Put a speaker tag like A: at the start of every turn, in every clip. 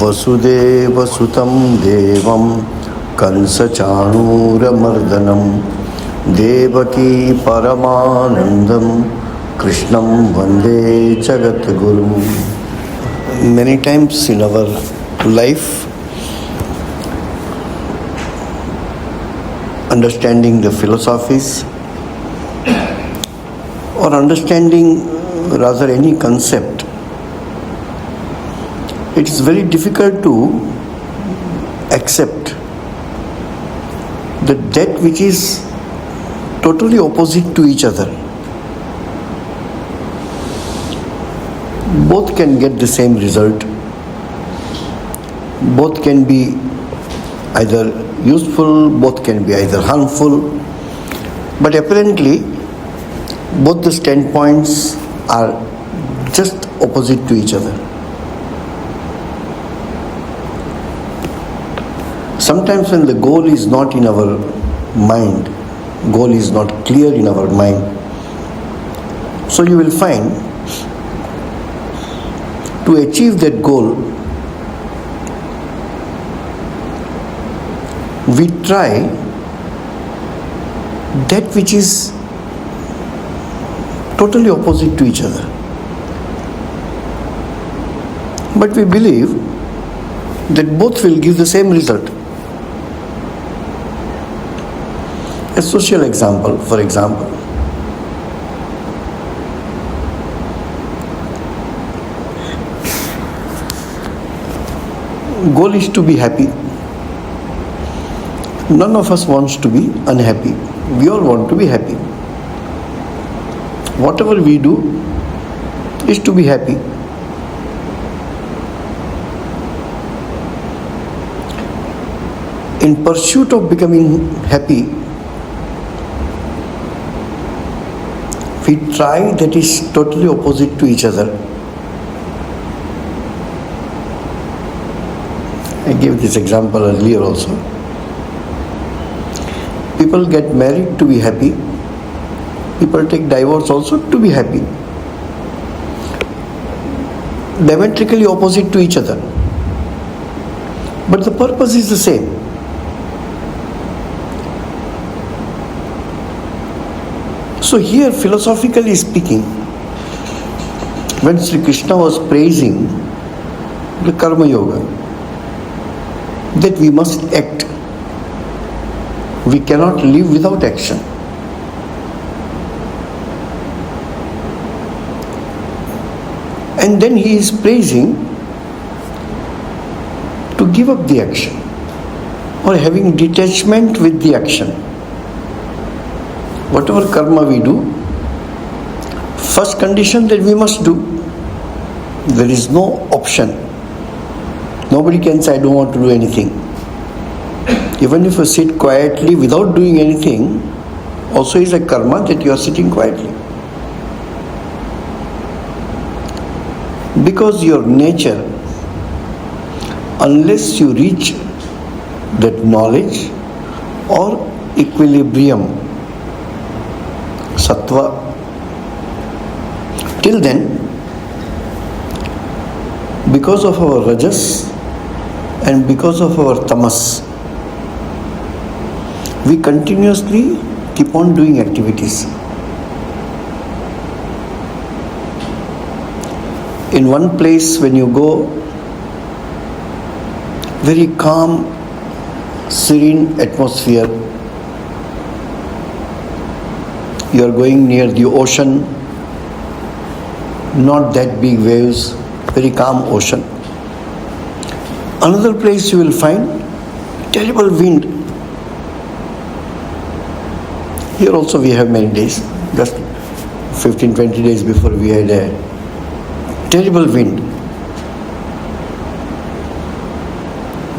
A: वसुदेव सुतं देवं कंसचाणूरमर्दनं देवकी परमानन्दं कृष्णं वन्दे जगद्गुरुं. Many times in our life, understanding the philosophies or understanding rather any concept, it is very difficult to accept that which is totally opposite to each other. Both can get the same result. Both can be either useful, both can be either harmful. But apparently, both the standpoints are just opposite to each other. Sometimes when the goal is not in our mind, goal is not clear in our mind, so you will find to achieve that goal, we try that which is totally opposite to each other. But we believe that both will give the same result. A social example, for example. Goal is to be happy. None of us wants to be unhappy. We all want to be happy. Whatever we do is to be happy. In pursuit of becoming happy, we try that is totally opposite to each other. I gave this example earlier also. People get married to be happy. People take divorce also to be happy. Diametrically opposite to each other. But the purpose is the same. So here, philosophically speaking, when Sri Krishna was praising the Karma Yoga, that we must act. We cannot live without action. And then he is praising to give up the action or having detachment with the action. Whatever karma we do, first condition that we must do. There is no option. Nobody can say, I don't want to do anything. Even if you sit quietly without doing anything, also is a karma that you are sitting quietly. Because your nature, unless you reach that knowledge or equilibrium, sattva, till then, because of our rajas and because of our tamas, we continuously keep on doing activities. In one place when you go, very calm, serene atmosphere, you are going near the ocean, not that big waves, very calm ocean. Another place you will find terrible wind. Here also we have many days, just 15-20 days before we had a terrible wind.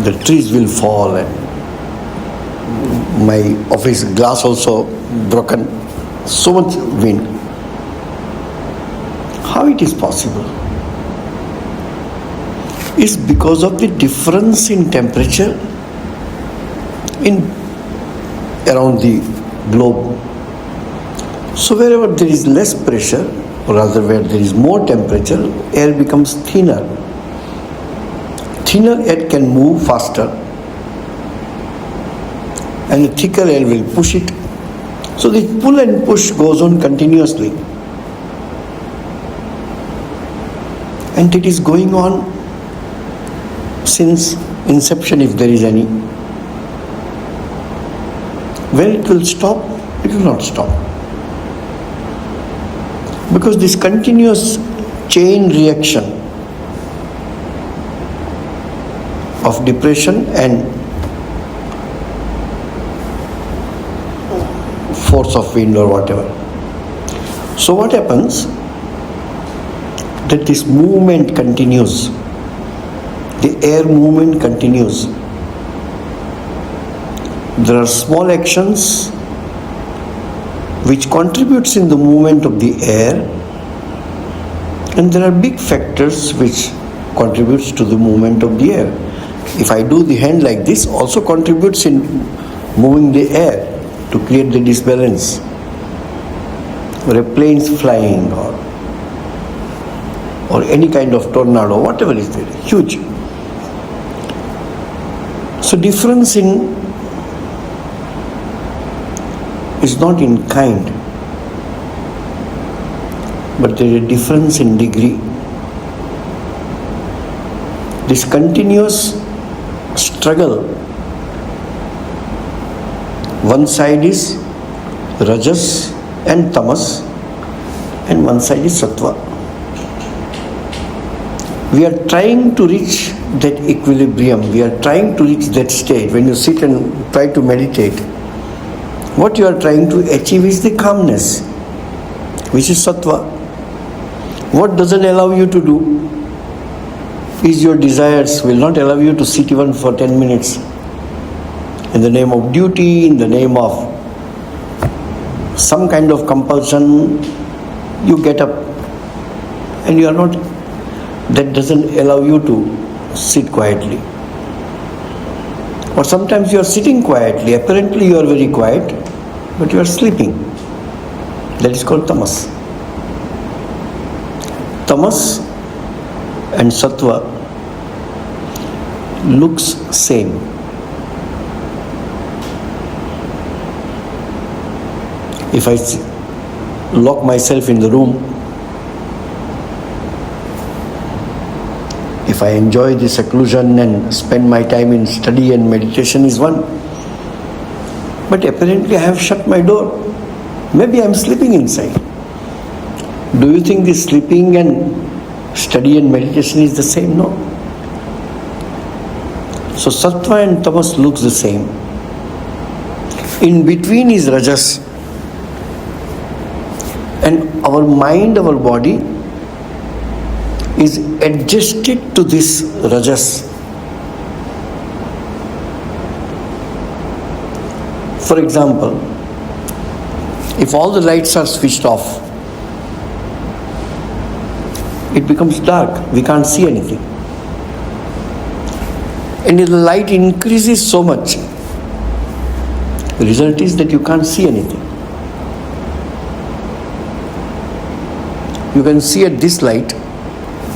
A: The trees will fall and my office glass also broken. So much wind. How it is possible? It's because of the difference in temperature around the globe. So wherever there is less pressure, or rather where there is more temperature, air becomes thinner. thinner air can move faster and the thicker air will push it. So the pull and push goes on continuously. And it is going on since inception, if there is any. When it will stop, it will not stop. Because this continuous chain reaction of depression and force of wind or whatever. So what happens? That this movement continues. The air movement continues. There are small actions which contributes in the movement of the air, and there are big factors which contributes to the movement of the air. If I do the hand like this, also contributes in moving the air to create the disbalance. Or a plane is flying or any kind of tornado, whatever is there, huge. So difference is not in kind, but there is a difference in degree. This continuous struggle, one side is Rajas and Tamas, and one side is Sattva. We are trying to reach that equilibrium. We are trying to reach that state. When you sit and try to meditate, what you are trying to achieve is the calmness, which is Sattva. What doesn't allow you to do is your desires will not allow you to sit even for 10 minutes. In the name of duty, in the name of some kind of compulsion, you get up and you are not, that doesn't allow you to sit quietly. Or sometimes you are sitting quietly, apparently you are very quiet, but you are sleeping. That is called tamas. Tamas and sattva looks same. If I lock myself in the room, if I enjoy the seclusion and spend my time in study and meditation is one. But apparently I have shut my door. Maybe I am sleeping inside. Do you think this sleeping and study and meditation is the same? No. So sattva and tamas looks the same. In between is rajas. And our mind, our body is adjusted to this rajas. For example, if all the lights are switched off, it becomes dark. We can't see anything. And if the light increases so much, the result is that you can't see anything. You can see at this light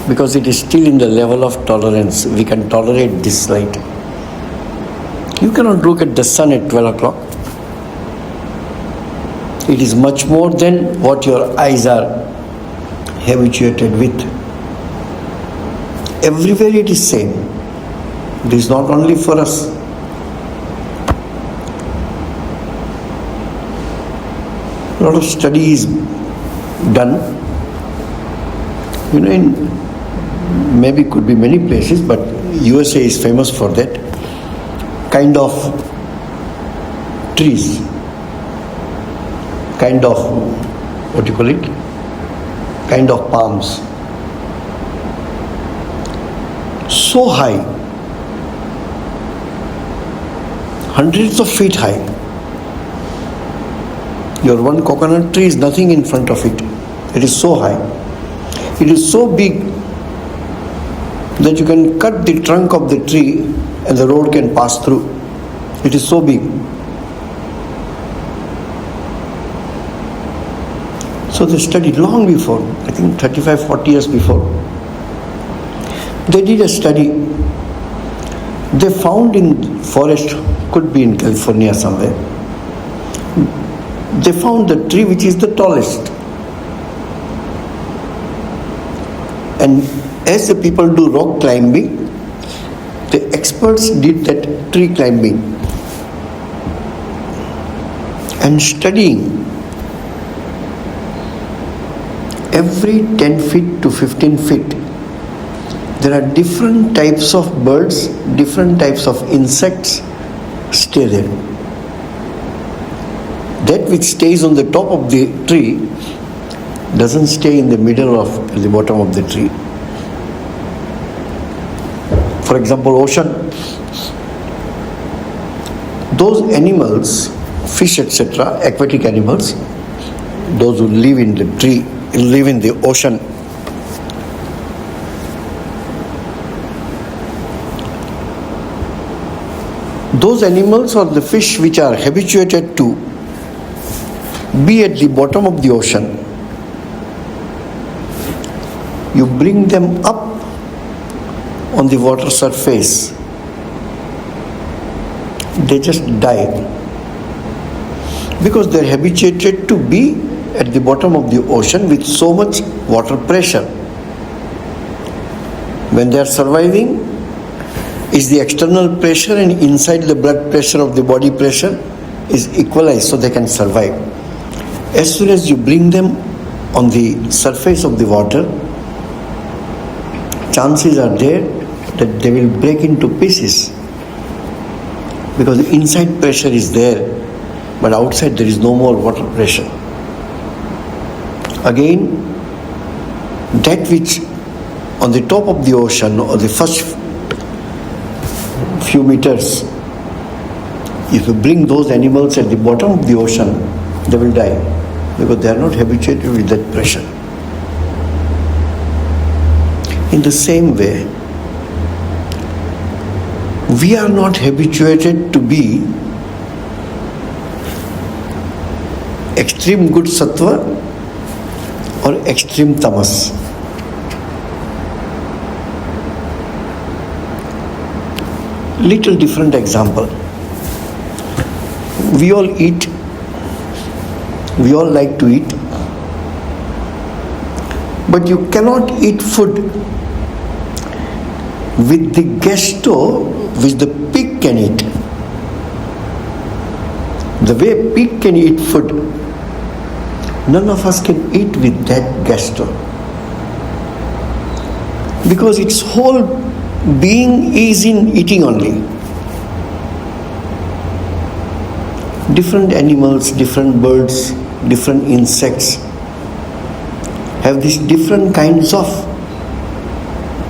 A: because it is still in the level of tolerance. We can tolerate this light. You cannot look at the sun at 12 o'clock. It is much more than what your eyes are habituated with. Everywhere it is same. It is not only for us. A lot of study is done. You know, in maybe could be many places, but USA is famous for that kind of trees, kind of, what do you call it, kind of palms, so high, hundreds of feet high. Your one coconut tree is nothing in front of it. It is so high. It is so big that you can cut the trunk of the tree and the road can pass through. It is so big. So they studied long before, I think 35-40 years before. They did a study They found in forest, could be in California somewhere, they found the tree which is the tallest. And as the people do rock climbing, the experts did that tree climbing and studying. Every 10 feet to 15 feet, there are different types of birds, different types of insects stay there. That which stays on the top of the tree doesn't stay in the middle of the bottom of the tree. For example, ocean. Those animals, fish, etc., aquatic animals, those who live in the tree, live in the ocean, those animals or the fish which are habituated to be at the bottom of the ocean, you bring them up on the water surface, they just die because they are habituated to be at the bottom of the ocean with so much water pressure. When they are surviving, is the external pressure and inside the blood pressure of the body pressure is equalized so they can survive. As soon as you bring them on the surface of the water, chances are there that they will break into pieces because the inside pressure is there, but outside there is no more water pressure. Again, that which on the top of the ocean or the first few meters, if you bring those animals at the bottom of the ocean, they will die because they are not habituated with that pressure. In the same way, we are not habituated to be extreme good sattva or extreme tamas. Little different example. We all eat, we all like to eat, but you cannot eat food with the gusto which the pig can eat. The way pig can eat food, none of us can eat with that gusto, because its whole being is in eating only. Different animals, different birds, different insects have these different kinds of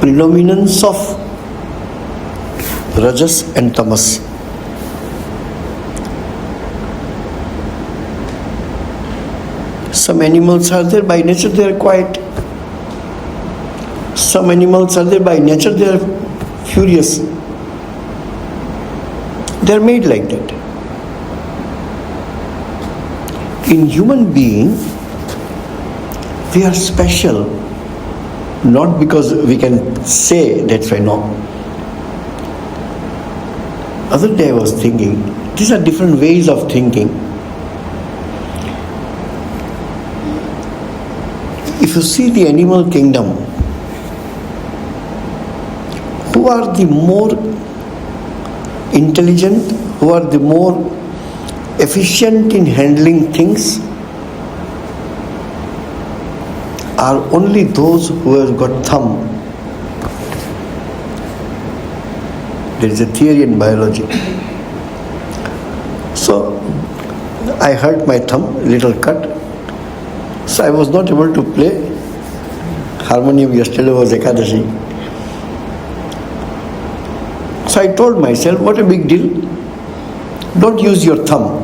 A: predominance of rajas and tamas. Some animals are there by nature, they are quiet. Some animals are there by nature, they are furious. They are made like that. In human being, we are special, not because we can say that's why, no. Other day I was thinking, these are different ways of thinking. If you see the animal kingdom, who are the more intelligent, who are the more efficient in handling things, are only those who have got thumb. There is a theory in biology. So I hurt my thumb, little cut. So I was not able to play harmonium. Yesterday was Ekadashi. So I told myself, what a big deal. Don't use your thumb.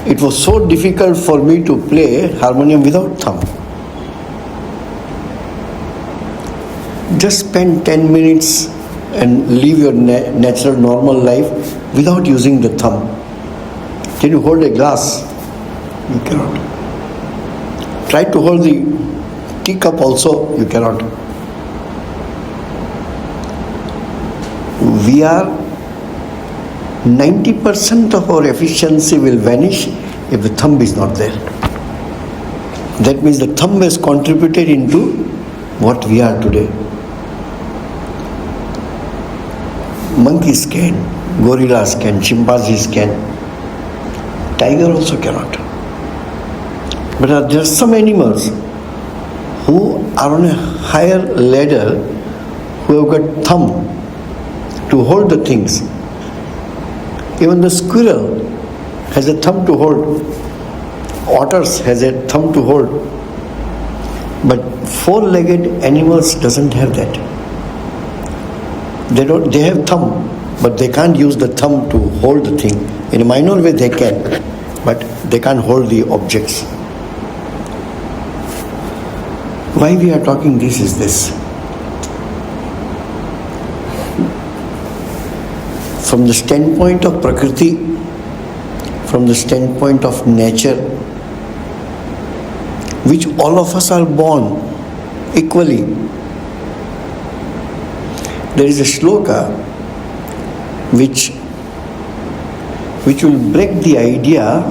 A: It was so difficult for me to play harmonium without thumb. Just spend 10 minutes and live your natural normal life without using the thumb. Can you hold a glass? You cannot. Try to hold the teacup also, you cannot. we are 90% of our efficiency will vanish if the thumb is not there. That means the thumb has contributed into what we are today. Monkeys can, gorillas can, chimpanzees can, tiger also cannot. But there are some animals who are on a higher ladder, who have got thumb to hold the things. Even the squirrel has a thumb to hold. Otters has a thumb to hold. But four-legged animals doesn't have that. They have thumb, but they can't use the thumb to hold the thing. In a minor way they can, but they can't hold the objects. Why we are talking this is this. From the standpoint of Prakriti, from the standpoint of nature, which all of us are born equally. There is a shloka which will break the idea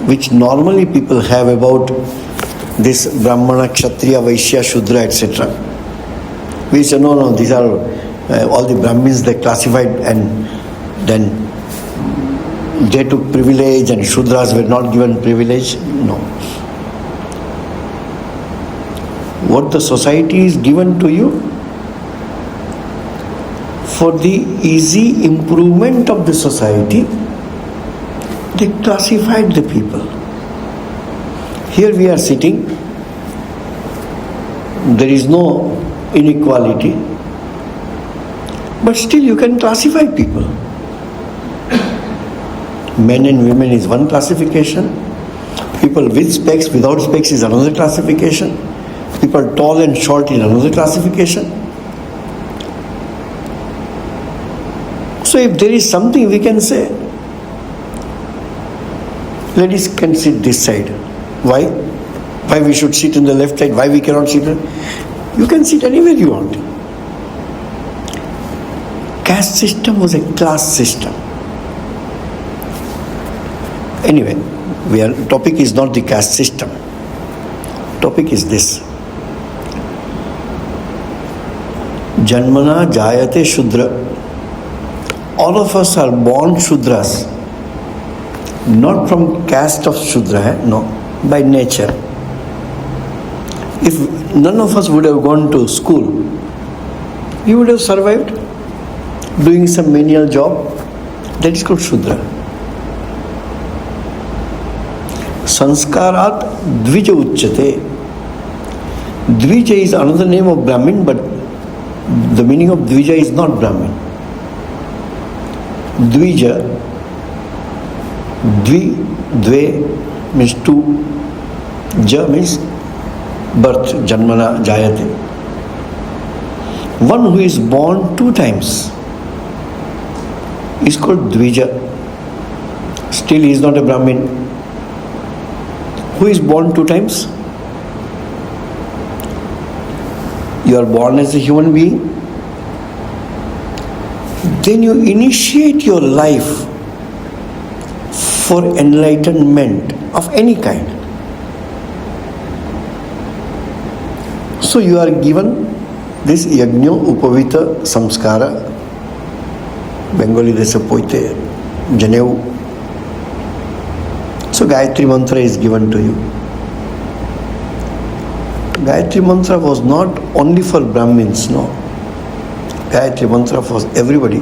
A: which normally people have about this Brahmana, Kshatriya, Vaishya, Shudra, etc. We say, no, these are all the Brahmins they classified and then they took privilege and Shudras were not given privilege. No. What the society is given to you for the easy improvement of the society, they classified the people. Here we are sitting, there is no inequality, but still you can classify people. Men and women is one classification. People with specs, without specs is another classification. People tall and short is another classification. So if there is something we can say, ladies can sit this side. Why? Why we should sit in the left side? Why we cannot sit? You can sit anywhere you want. Caste system was a class system. Anyway, topic is not the caste system. Topic is this. Janmana jayate Shudra. All of us are born Shudras. Not from caste of Shudra, no, by nature. If none of us would have gone to school, you would have survived doing some menial job. That is called Shudra. Sanskarat Dvija Uchyate. Dvija is another name of Brahmin, but the meaning of Dvija is not Brahmin. Dvija, Dve means two, Ja means birth, Janmana Jayate. One who is born two times is called Dvija. Still he is not a Brahmin. Who is born two times? You are born as a human being. Then you initiate your life for enlightenment of any kind. So you are given this Yajna Upavita Samskara. Bengali they say Poite, Janev. So Gayatri Mantra is given to you. Gayatri Mantra was not only for Brahmins, no. Gayatri Mantra was everybody.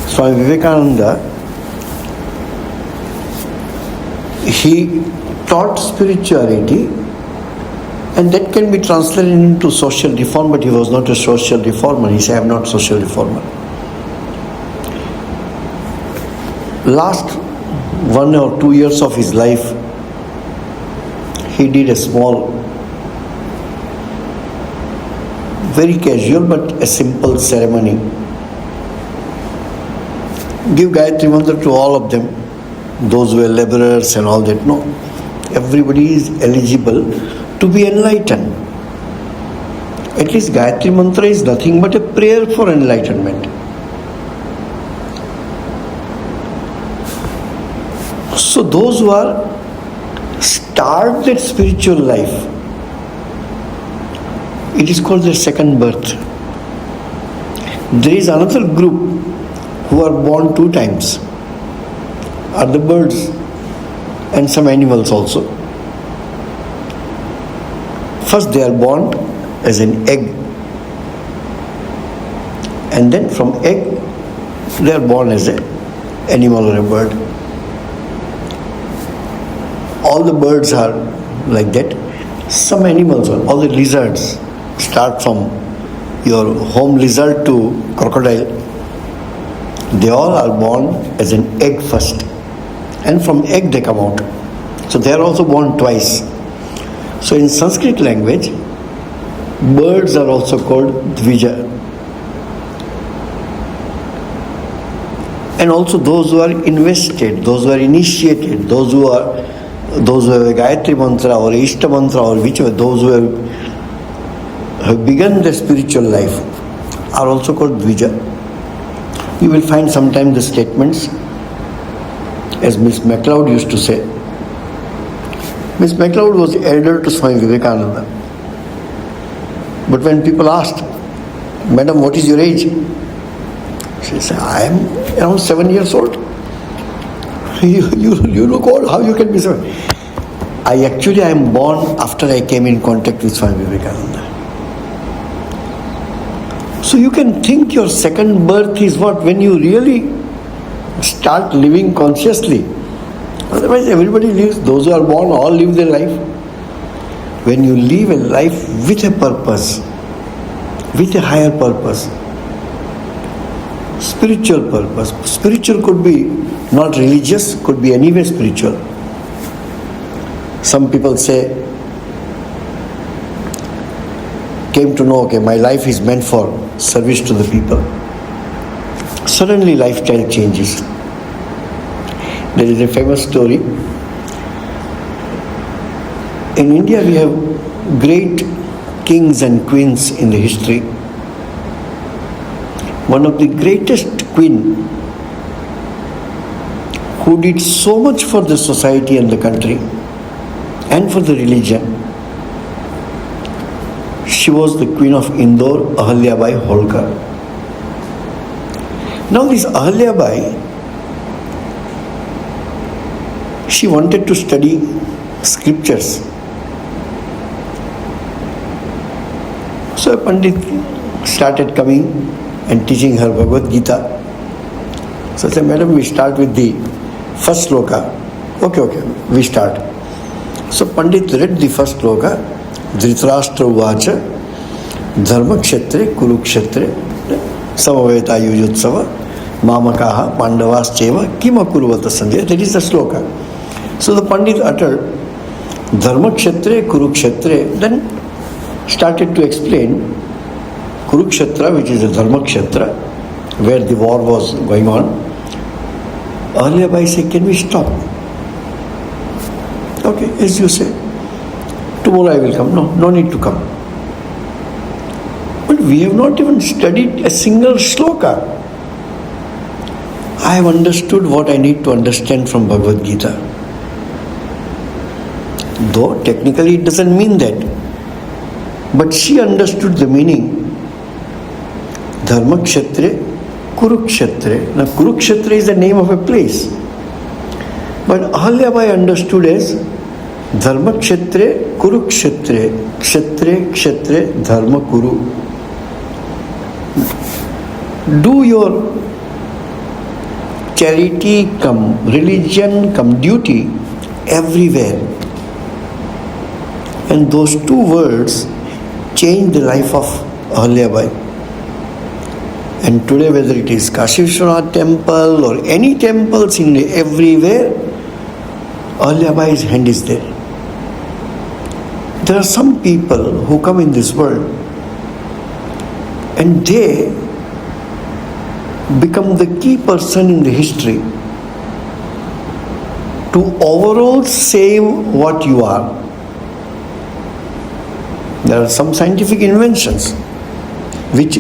A: Swami Vivekananda, he taught spirituality, and that can be translated into social reform, but he was not a social reformer. He said, I am not social reformer. Last 1 or 2 years of his life, he did a small, very casual but a simple ceremony. Give Gayatri Mantra to all of them, those who are laborers and all that. No, everybody is eligible to be enlightened. At least Gayatri Mantra is nothing but a prayer for enlightenment. So those who are started spiritual life, it is called the second birth. There is another group who are born 2 times, are the birds and some animals also. First they are born as an egg, and then from egg they are born as an animal or a bird. All the birds are like that. Some animals, all the lizards, start from your home lizard to crocodile. They all are born as an egg first, and from egg they come out. So they are also born twice. So in Sanskrit language, birds are also called dvija. And also those who are invested, those who are initiated, those who have a Gayatri mantra or Ishta mantra or whichever, those who have begun their spiritual life are also called dvija. You will find sometimes the statements, as Miss MacLeod used to say. Miss MacLeod was elder to Swami Vivekananda. But when people asked, "Madam, what is your age?" She said, "I am around 7 years old." You look old, how you can be 7? I am born after I came in contact with Swami Vivekananda. So you can think your second birth is what? When you really start living consciously. Otherwise everybody lives, those who are born all live their life. When you live a life with a purpose, with a higher purpose, spiritual purpose. Spiritual could be not religious, could be anyway spiritual. Some people say, came to know, okay, my life is meant for service to the people. Suddenly lifestyle changes. There is a famous story. In India we have great kings and queens in the history. One of the greatest queen who did so much for the society and the country and for the religion, she was the queen of Indore, Ahalyabai Holkar. Now this Ahalyabai, she wanted to study scriptures. So a Pandit started coming and teaching her Bhagavad Gita. So I said, "Madam, we start with the first sloka." Okay, we start. So Pandit read the first sloka, Dhritarashtra Uvacha, Dharma Kshetre, Kurukshetre, Samaveta Yujutsava, Mamakaha, Pandavas Cheva, Kima Kuruvata Sanjaya. That is the sloka. So the Pandit uttered Dharma Kshetre, Kurukshetre, then started to explain Kurukshetra, which is a Dharma Kshetra, where the war was going on. Earlier by say, "Can we stop?" Okay, as you say. Tomorrow I will come. No need to come. But we have not even studied a single shloka. I have understood what I need to understand from Bhagavad Gita. Though technically it doesn't mean that. But she understood the meaning. Dharma Kshetre, Kurukshetre. Now Kurukshetra is the name of a place. But Ahalyabai understood as Dharma Kshetre, Kurukshetre, Kshetre, Dharma Kuru. Do your charity come religion come duty everywhere. And those 2 words changed the life of Ahalyabai. And today, whether it is Kashi Vishwanath temple or any temples in everywhere, Ahalyabai hand is there. There are some people who come in this world and they become the key person in the history to overall save what you are. There are some scientific inventions which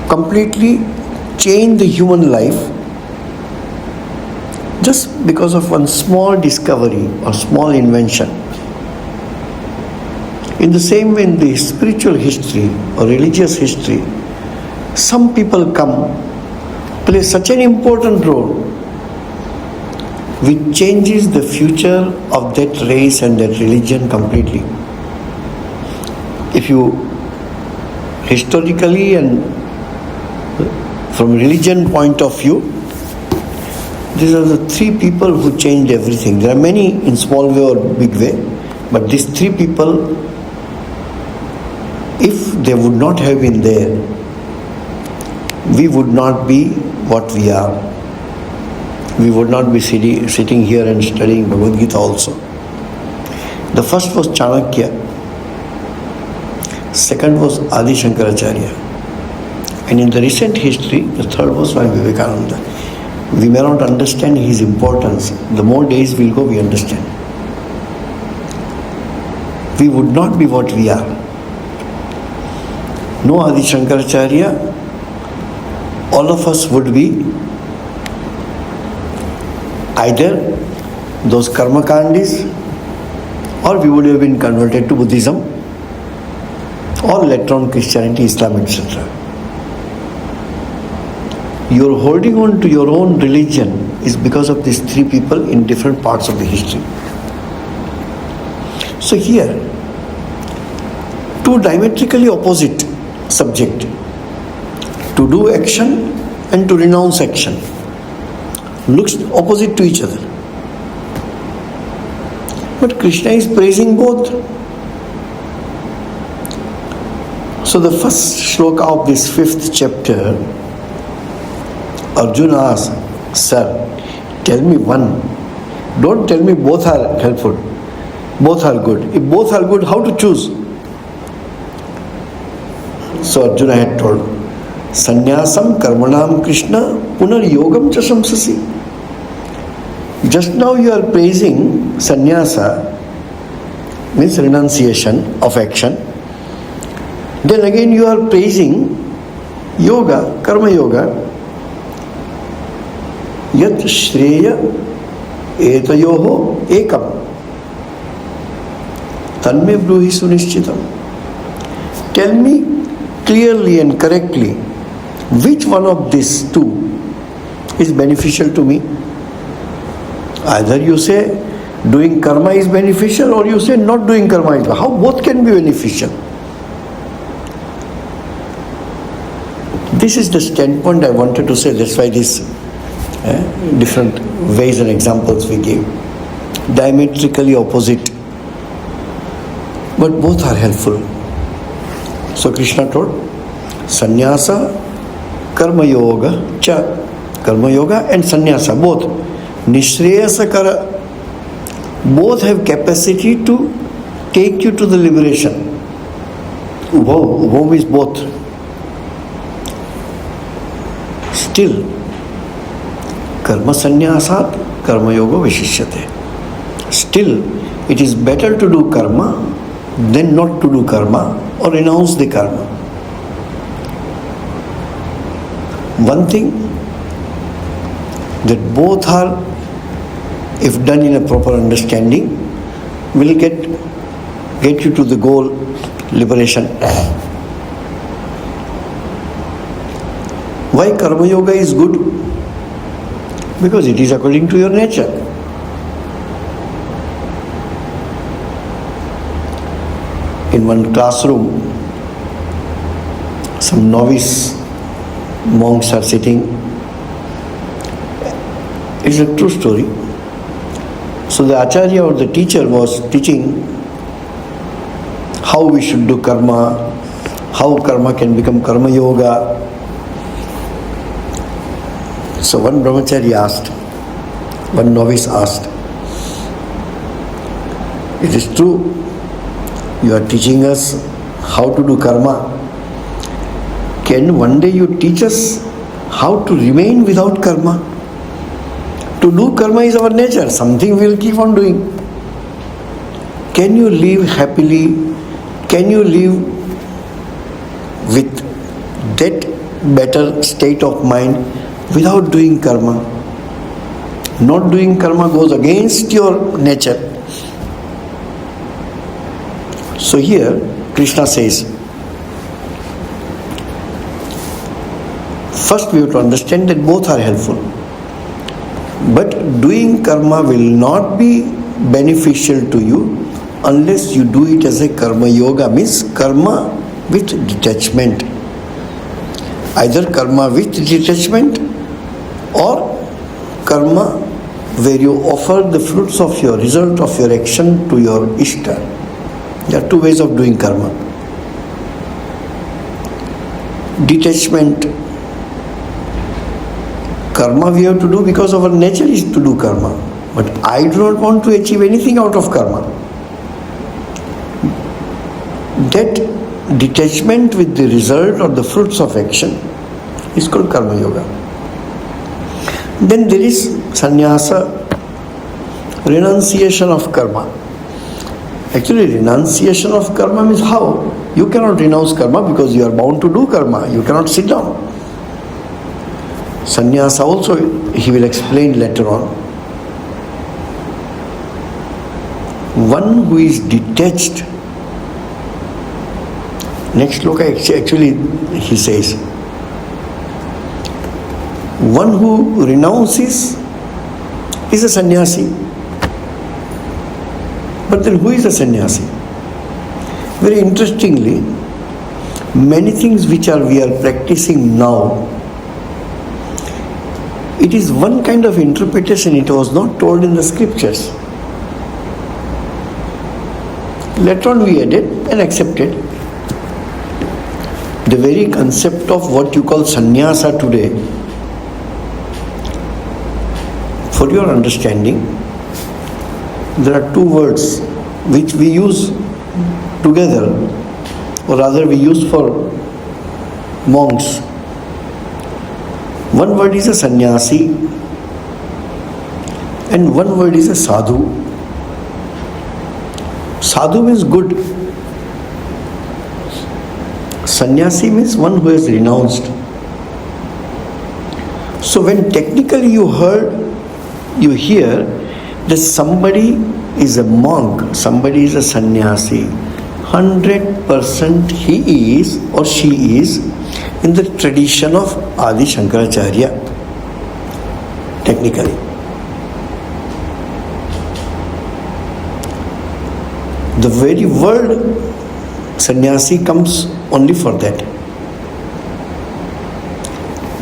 A: completely change the human life just because of one small discovery or small invention. In the same way, in the spiritual history or religious history, some people come, play such an important role, which changes the future of that race and that religion completely. If you historically and from religion point of view, these are the three people who changed everything. There are many in small way or big way, but these three people, if they would not have been there, we would not be what we are. We would not be sitting here and studying Bhagavad Gita also. The first was Chanakya. Second was Adi Shankaracharya. And in the recent history, the third was Swami Vivekananda. We may not understand his importance. The more days will go, we understand. We would not be what we are. No Adi Shankaracharya, all of us would be either those karmakandis, or we would have been converted to Buddhism, or later on Christianity, Islam, etc. Your holding on to your own religion is because of these three people in different parts of the history. So here, two diametrically opposite subject, to do action and to renounce action, looks opposite to each other. But Krishna is praising both. So the first shloka of this 5th chapter, Arjuna asks, Sir, tell me one. Don't tell me both are helpful. Both are good. If both are good, how to choose? So Arjuna had told, Sannyasam karmanam Krishna punar yogam cha samsasi. Just now you are praising sannyasa, means renunciation of action. Then again you are praising yoga, karma yoga. Yat shreya etayoho ekam tanme bruhi sunishchitam. Tell me clearly and correctly which one of these two is beneficial to me. Either you say doing karma is beneficial, or you say not doing karma is beneficial. How both can be beneficial? This is the standpoint I wanted to say. That's why these different ways and examples we gave. Diametrically opposite, but both are helpful. So Krishna told, Sannyasa, Karma Yoga, Cha. Karma Yoga and Sannyasa, both. Nishreyasa Kara, both have capacity to take you to the liberation. Ubhav is both. Still, Karma Sannyasat, Karma Yoga Vishishyate. Still, it is better to do karma than not to do karma or renounce the karma. One thing, that both are, if done in a proper understanding, will get you to the goal, liberation. Why Karma Yoga is good? Because it is according to your nature. In one classroom, some novice monks are sitting. It's a true story. So the Acharya or the teacher was teaching how we should do karma, how karma can become Karma Yoga. So one brahmachari asked, one novice asked, it is true, you are teaching us how to do karma. Can one day you teach us how to remain without karma? To do karma is our nature, something we will keep on doing. Can you live happily? Can you live with that better state of mind without doing karma? Not doing karma goes against your nature. So here Krishna says, first we have to understand that both are helpful. But doing karma will not be beneficial to you unless you do it as a karma yoga, means karma with detachment. Either karma with detachment or karma where you offer the fruits of your result of your action to your Ishta. There are two ways of doing karma. Detachment. Karma we have to do because our nature is to do karma. But I do not want to achieve anything out of karma. That detachment with the result or the fruits of action is called karma yoga. Then there is sannyasa, renunciation of karma. Actually, renunciation of karma means how? You cannot renounce karma because you are bound to do karma. You cannot sit down. Sannyasa also he will explain later on. One who is detached. Next sloka actually he says, one who renounces is a sannyasi. But then who is a sannyasi? Very interestingly, many things which we are practicing now, it is one kind of interpretation, it was not told in the scriptures. Later on we added and accepted. The very concept of what you call sannyasa today, for your understanding, there are two words which we use together, or rather we use for monks. One word is a sannyasi and one word is a sadhu. Sadhu means good. Sannyasi means one who has renounced. So when technically you hear that somebody is a monk, somebody is a sannyasi, 100% he is or she is in the tradition of Adi Shankaracharya, technically. The very word sannyasi comes only for that.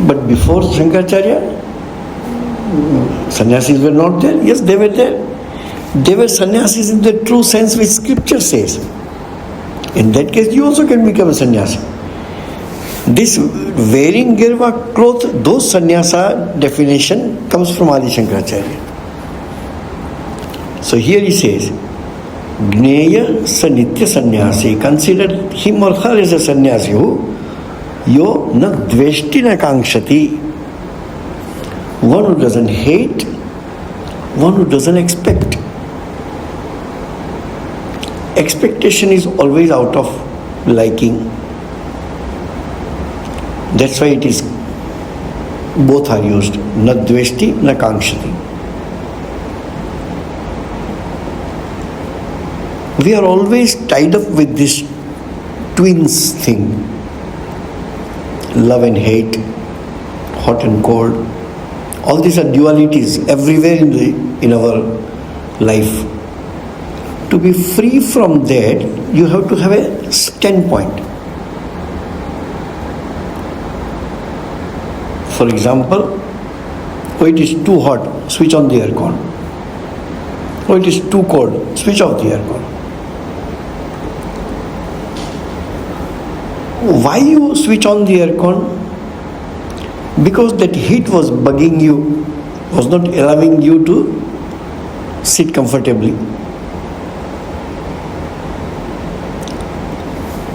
A: But before Shankaracharya, sannyasis were not there. Yes, they were there. They were sannyasis in the true sense which scripture says. In that case, you also can become a sannyasi. This wearing girva cloth, those sannyasa definition comes from Adi Shankaracharya. So here he says, Gneya sa nitya sannyasi. Consider him or her as a sannyasi who yo na dveshti na kankshati. One who doesn't hate, one who doesn't expect. Expectation is always out of liking. That's why it is, both are used. Na dveshti, na kankshati. We are always tied up with this twins thing. Love and hate, hot and cold. All these are dualities everywhere in our life. To be free from that, you have to have a standpoint. For example, oh, it is too hot, switch on the aircon. Oh, it is too cold, switch off the aircon. Why you switch on the aircon? Because that heat was bugging you, was not allowing you to sit comfortably.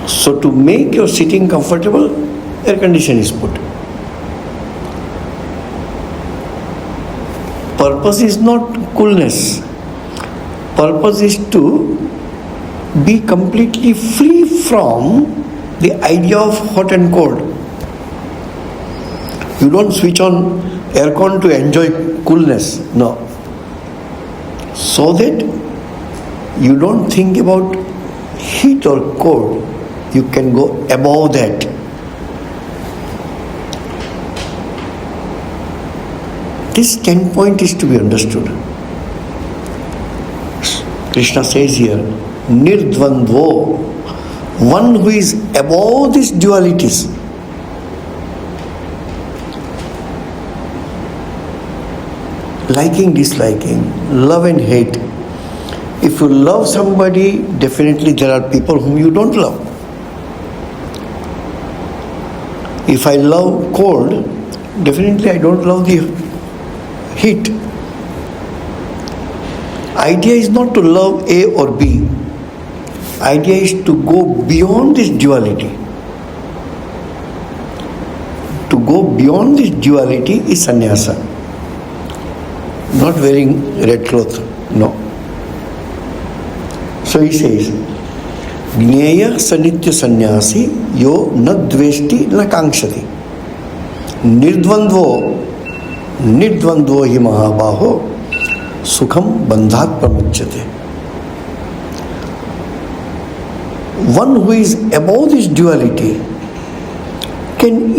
A: So to make your sitting comfortable, air condition is put. Purpose is not coolness. Purpose is to be completely free from the idea of hot and cold. You don't switch on aircon to enjoy coolness. No. So that you don't think about heat or cold. You can go above that. This standpoint is to be understood. Krishna says here, Nirdvandvo, one who is above these dualities. Liking, disliking, love and hate. If you love somebody, definitely there are people whom you don't love. If I love cold, definitely I don't love the heat. Idea is not to love A or B. Idea is to go beyond this duality. To go beyond this duality is sannyasa. Not wearing red cloth, no. So he says, Jnaya sanitya sannyasi yo na dveshti na kankshati. Nirdvandvo hi mahabaho sukham bandhat pramuchyate. One who is above this duality can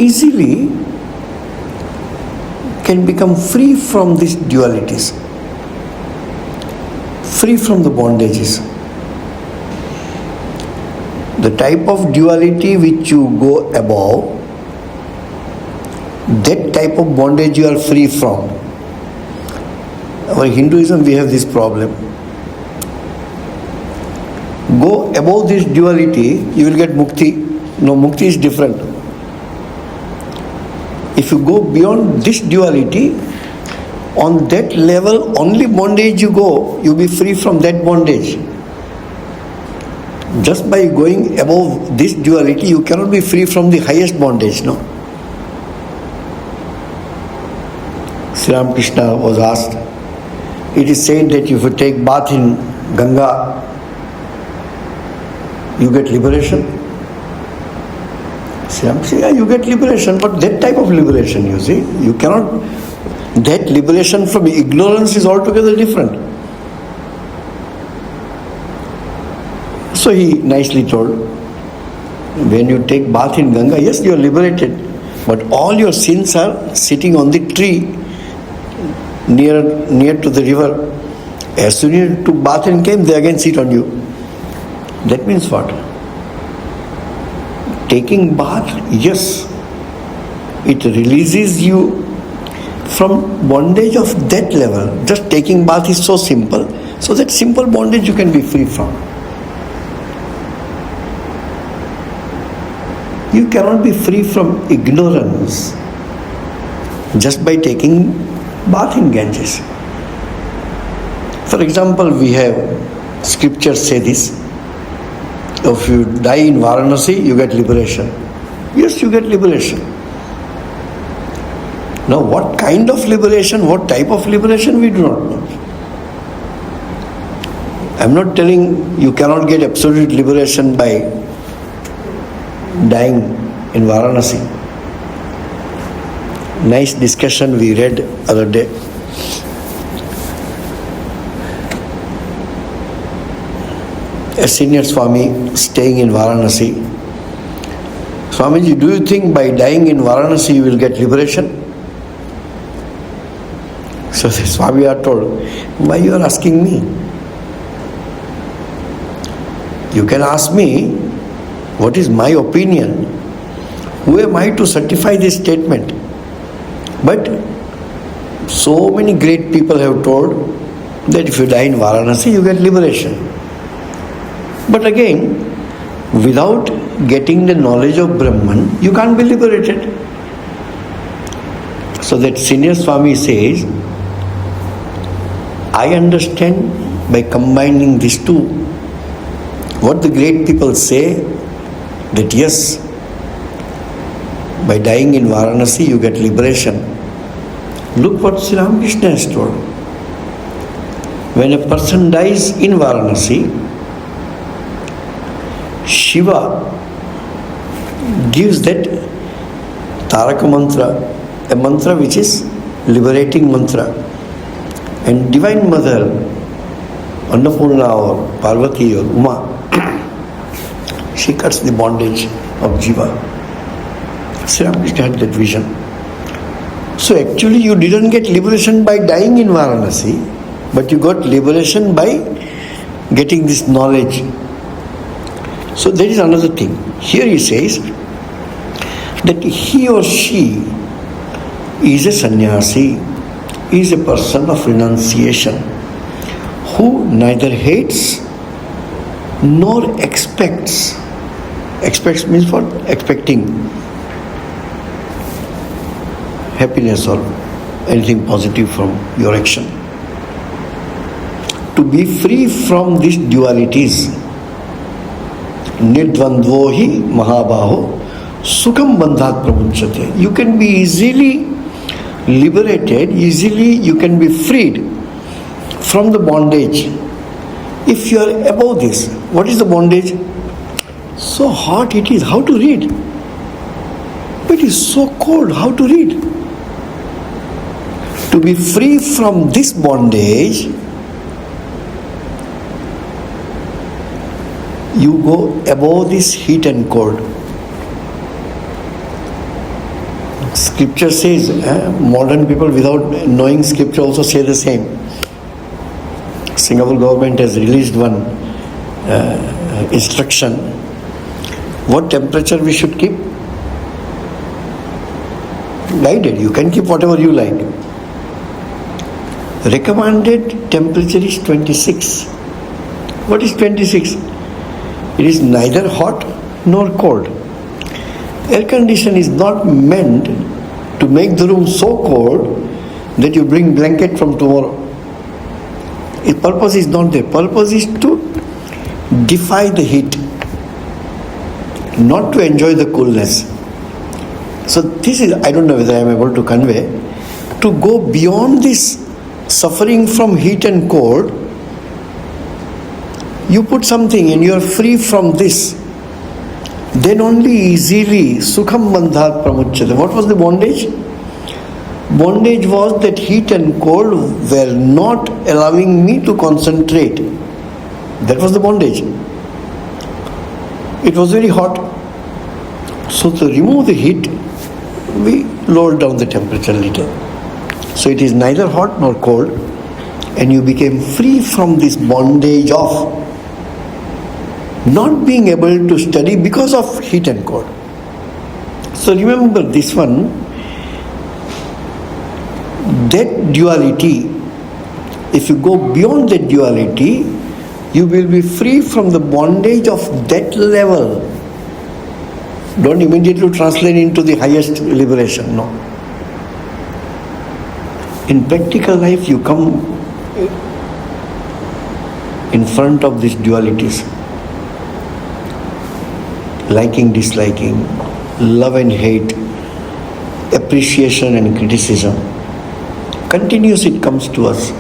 A: become free from these dualities, free from the bondages. The type of duality which you go above, that type of bondage you are free from. Our Hinduism, we have this problem. Go above this duality, you will get mukti. No, mukti is different. If you go beyond this duality, on that level, only bondage you go, you will be free from that bondage. Just by going above this duality, you cannot be free from the highest bondage, no? Sri Ramakrishna was asked, it is said that if you take bath in Ganga, you get liberation. Sri Ramakrishna said, yeah, you get liberation, but that type of liberation, you see, you cannot, that liberation from ignorance is altogether different. So he nicely told, when you take bath in Ganga, yes, you are liberated, but all your sins are sitting on the tree near to the river. As soon as you took bath and came, they again sit on you. That means what? Taking bath, yes, it releases you from bondage of that level. Just taking bath is so simple. So that simple bondage you can be free from. You cannot be free from ignorance just by taking bath in Ganges. For example, we have scriptures say this. If you die in Varanasi, you get liberation. Yes, you get liberation. Now, what kind of liberation, what type of liberation, we do not know. I am not telling you cannot get absolute liberation by dying in Varanasi. Nice discussion we read other day. A senior Swami staying in Varanasi. Swamiji, do you think by dying in Varanasi you will get liberation? So the Swami are told, why you are asking me? You can ask me what is my opinion. Who am I to certify this statement? But so many great people have told that if you die in Varanasi you get liberation. But again, without getting the knowledge of Brahman, you can't be liberated. So that senior Swami says, I understand by combining these two, what the great people say, that yes, by dying in Varanasi you get liberation. Look what Sri Ramakrishna has told. When a person dies in Varanasi, Shiva gives that Taraka mantra, a mantra which is liberating mantra. And Divine Mother, Annapurna or Parvati or Uma, she cuts the bondage of Jiva. Sri Ramakrishna had that vision. So actually you didn't get liberation by dying in Varanasi, but you got liberation by getting this knowledge. So there is another thing. Here he says that he or she is a sannyasi, is a person of renunciation, who neither hates nor expects. Expects means what? Expecting happiness or anything positive from your action. To be free from these dualities. Nirdvandvohi mahabaho sukham bandhat pramuchyate. You can be easily liberated, easily you can be freed from the bondage if you are above this. What is the bondage? So hot it is, how to read? It is so cold, how to read? To be free from this bondage, you go above this heat and cold. Scripture says, modern people without knowing scripture also say the same. Singapore government has released one instruction. What temperature we should keep? Guided, you can keep whatever you like. Recommended temperature is 26. What is 26? It is neither hot nor cold. Air condition is not meant to make the room so cold that you bring blanket from tomorrow. Its purpose is not there. Purpose is to defy the heat, not to enjoy the coolness. So this is, I don't know whether I am able to convey, to go beyond this suffering from heat and cold. You put something and you are free from this, then only easily sukham bandhat pramuchyate. What was the bondage? Bondage was that heat and cold were not allowing me to concentrate. That was the bondage. It was very hot. So to remove the heat, we lowered down the temperature a little. So it is neither hot nor cold, and you became free from this bondage of not being able to study because of heat and cold. So remember this one, that duality, if you go beyond that duality, you will be free from the bondage of that level. Don't immediately translate into the highest liberation, no. In practical life, you come in front of these dualities. Liking, disliking, love and hate, appreciation and criticism. Continuous it comes to us.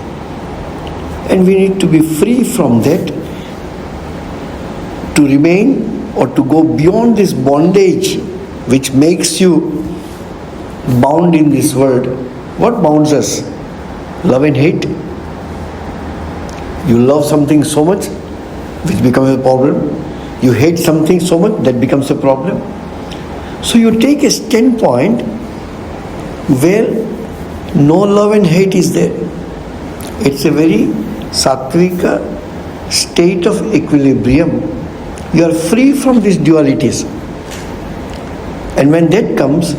A: And we need to be free from that to remain or to go beyond this bondage which makes you bound in this world. What bounds us? Love and hate. You love something so much which becomes a problem. You hate something so much that becomes a problem. So you take a standpoint where no love and hate is there. It's a very sattvika state of equilibrium. You are free from these dualities. And when that comes,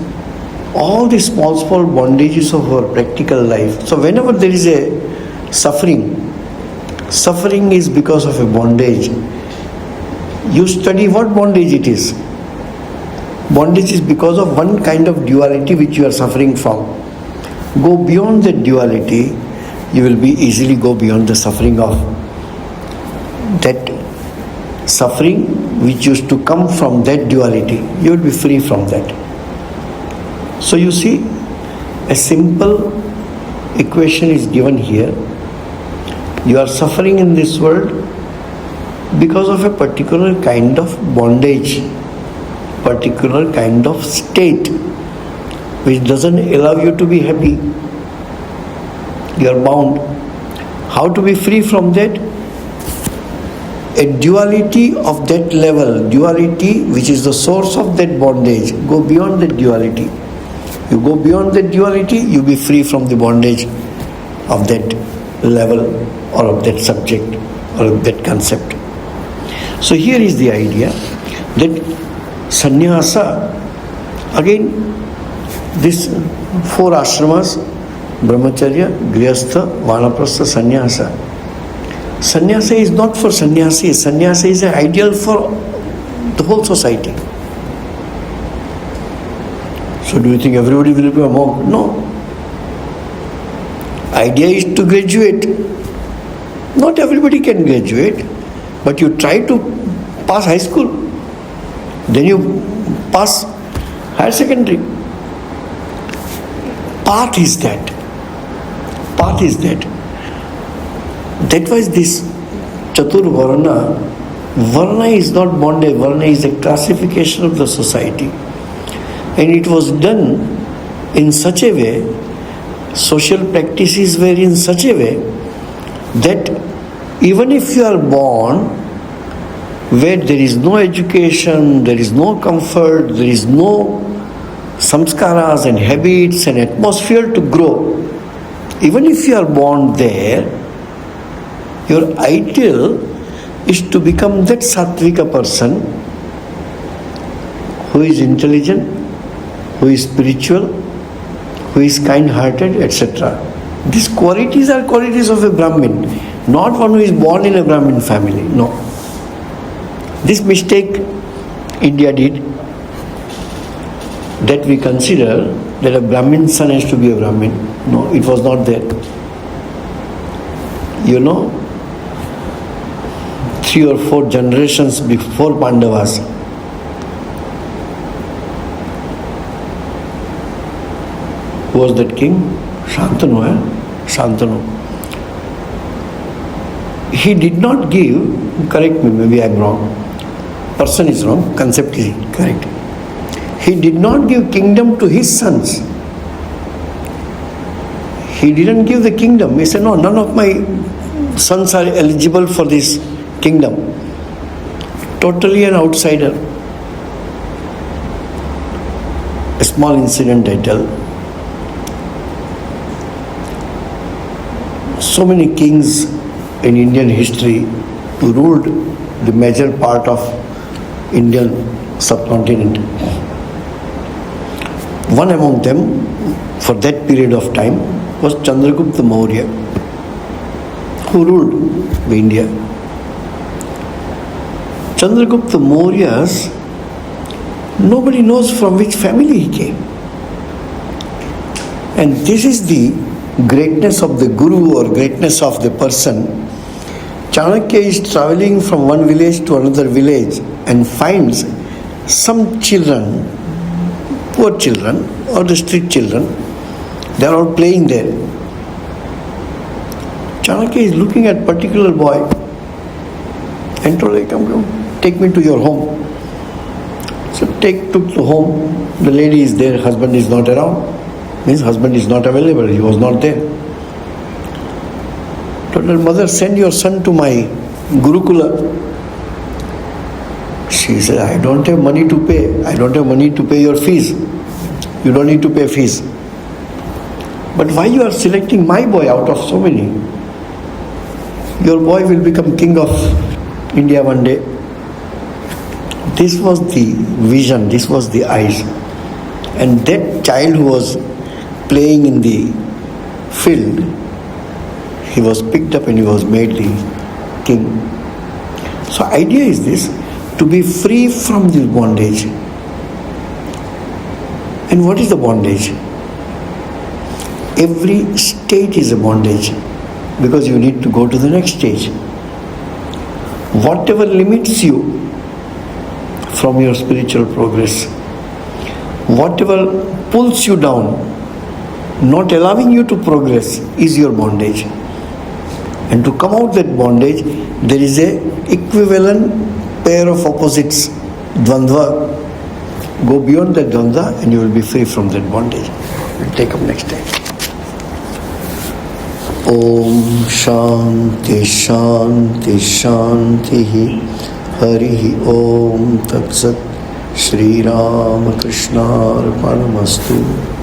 A: all the small bondages of our practical life. So whenever there is a suffering is because of a bondage. You study what bondage it is. Bondage is because of one kind of duality which you are suffering from. Go beyond that duality, you will be easily go beyond the suffering of that suffering which used to come from that duality. You will be free from that. So you see, a simple equation is given here. You are suffering in this world because of a particular kind of bondage, particular kind of state which doesn't allow you to be happy. You are bound. How to be free from that? A duality of that level, duality which is the source of that bondage. Go beyond that duality. You go beyond that duality, you be free from the bondage of that level or of that subject or of that concept. So here is the idea that sannyasa, again this four ashramas, brahmacharya, grihastha, vanaprastha, sannyasa. Sannyasa is not for sannyasi. Sannyasa is an ideal for the whole society. So do you think everybody will be a monk? No. Idea is to graduate. Not everybody can graduate, but you try to pass high school, then you pass higher secondary. Path is that. Path is that. That was this Chatur Varna. Varna is not bondage. Varna is a classification of the society. And it was done in such a way, social practices were in such a way that even if you are born where there is no education, there is no comfort, there is no samskaras and habits and atmosphere to grow, even if you are born there, your ideal is to become that sattvika person who is intelligent, who is spiritual, who is kind-hearted, etc. These qualities are qualities of a Brahmin, not one who is born in a Brahmin family. No. This mistake India did, that we consider that a Brahmin son has to be a Brahmin. No, it was not there. You know, 3 or 4 generations before Pandavas, who was that king? Shantanu, Shantanu. He did not give, correct me, maybe I am wrong. Person is wrong, concept is correct. He did not give kingdom to his sons. He didn't give the kingdom. He said, no, none of my sons are eligible for this kingdom. Totally an outsider. A small incident I tell. So many kings in Indian history who ruled the major part of Indian subcontinent. One among them, for that period of time, was Chandragupta Maurya, who ruled the India. Chandragupta Maurya's, nobody knows from which family he came. And this is the greatness of the guru or greatness of the person. Chanakya is traveling from one village to another village and finds some children, poor children or the street children, they are all playing there. Chanakya is looking at particular boy and told him, come, take me to your home. So took to home, the lady is there, husband is not around. Means husband is not available, he was not there. Told her mother, send your son to my Gurukula. She said, I don't have money to pay. I don't have money to pay your fees. You don't need to pay fees. But why you are selecting my boy out of so many? Your boy will become king of India one day. This was the vision, this was the eyes. And that child who was playing in the field, he was picked up and he was made the king. So idea is this, to be free from this bondage. And what is the bondage? Every state is a bondage because you need to go to the next stage. Whatever limits you from your spiritual progress, whatever pulls you down, not allowing you to progress, is your bondage. And to come out that bondage, there is a equivalent pair of opposites, dvandva. Go beyond that dvandva and you will be free from that bondage. We'll take up next time. Om Shanti Shanti Shanti Hari Om Tat Sat Shri Ramakrishna Arpanamastu.